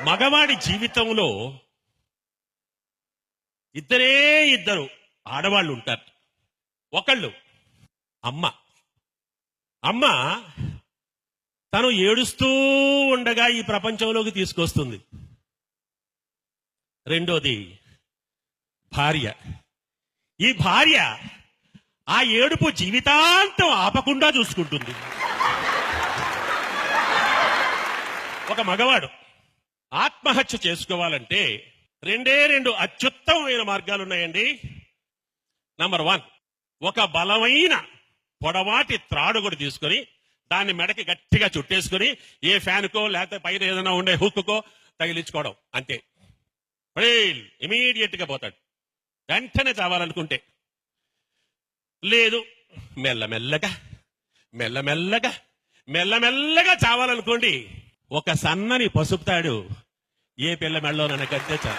మగవాడి జీవితంలో ఇద్దరు ఆడవాళ్ళు ఉంటారు. ఒకళ్ళు అమ్మ. అమ్మ తను ఏడుస్తూ ఉండగా ఈ ప్రపంచంలోకి తీసుకొస్తుంది. రెండోది భార్య. ఈ భార్య ఆ ఏడుపు జీవితాంతం ఆపకుండా చూసుకుంటుంది. ఒక మగవాడు ఆత్మహత్య చేసుకోవాలంటే రెండు అత్యుత్తమమైన మార్గాలు ఉన్నాయండి. నంబర్ 1, ఒక బలమైన పొడవాటి త్రాడు కూడా తీసుకొని దాన్ని మెడకి గట్టిగా చుట్టేసుకుని ఏ ఫ్యాన్కో లేకపోతే పైన ఏదైనా ఉండే హుక్కో తగిలించుకోవడం, అంతే. ఇమీడియట్ గా పోతాడు వెంటనే చావాలనుకుంటే. లేదు, మెల్లమెల్లగా మెల్లమెల్లగా మెల్లమెల్లగా చావాలనుకోండి, ఒక సన్నని పసుపు తాడు ఏ పిల్ల మెళ్ళలో నన్ను కట్టేచా